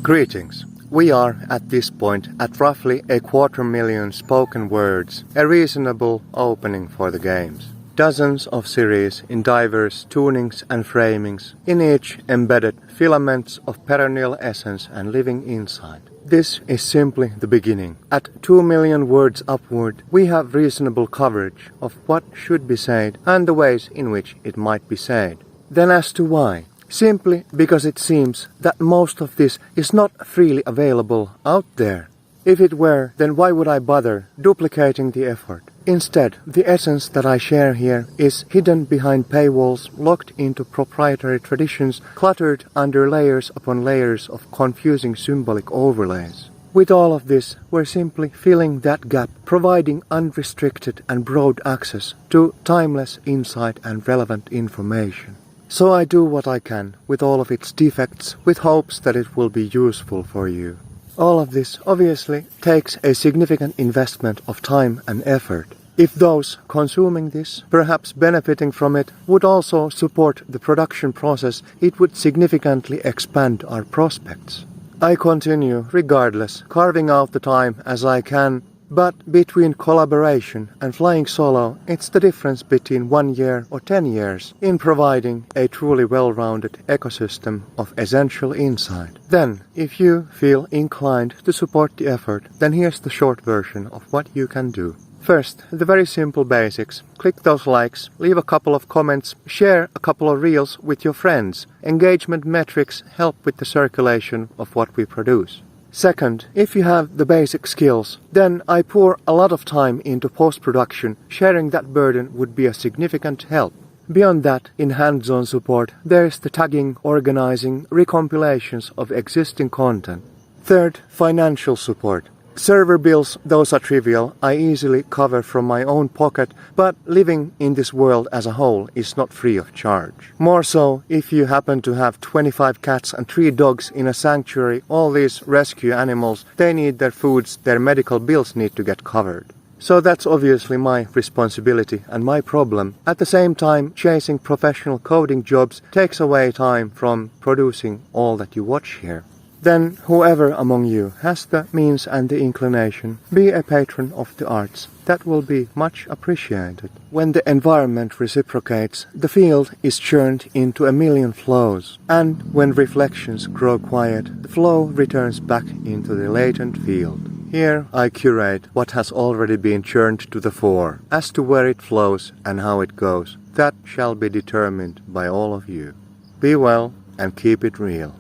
Greetings. We are at this point at roughly 250,000 spoken words, a reasonable opening for the games. Dozens of series in diverse tunings and framings, in each embedded filaments of perennial essence and living inside. This is simply the beginning. At 2 million words upward, we have reasonable coverage of what should be said and the ways in which it might be said. Then as to why? Simply because it seems that most of this is not freely available out there. If it were, then why would I bother duplicating the effort? Instead, the essence that I share here is hidden behind paywalls, locked into proprietary traditions, cluttered under layers upon layers of confusing symbolic overlays. With all of this, we're simply filling that gap, providing unrestricted and broad access to timeless insight and relevant information. So I do what I can, with all of its defects, with hopes that it will be useful for you. All of this obviously takes a significant investment of time and effort. If those consuming this, perhaps benefiting from it, would also support the production process, it would significantly expand our prospects. I continue, regardless, carving out the time as I can, but between collaboration and flying solo, it's the difference between 1 year or 10 years in providing a truly well-rounded ecosystem of essential insight. Then, if you feel inclined to support the effort, then here's the short version of what you can do. First, the very simple basics. Click those likes, leave a couple of comments, share a couple of reels with your friends. Engagement metrics help with the circulation of what we produce. Second, if you have the basic skills, then I pour a lot of time into post-production. Sharing that burden would be a significant help. Beyond that, in hands-on support, there's the tagging, organizing, recompilations of existing content. Third, financial support. Server bills, those are trivial, I easily cover from my own pocket, but living in this world as a whole is not free of charge. More so, if you happen to have 25 cats and 3 dogs in a sanctuary, all these rescue animals, they need their foods, their medical bills need to get covered. So that's obviously my responsibility and my problem. At the same time, chasing professional coding jobs takes away time from producing all that you watch here. Then, whoever among you has the means and the inclination, be a patron of the arts. That will be much appreciated. When the environment reciprocates, the field is churned into a million flows. And when reflections grow quiet, the flow returns back into the latent field. Here I curate what has already been churned to the fore. As to where it flows and how it goes, that shall be determined by all of you. Be well and keep it real.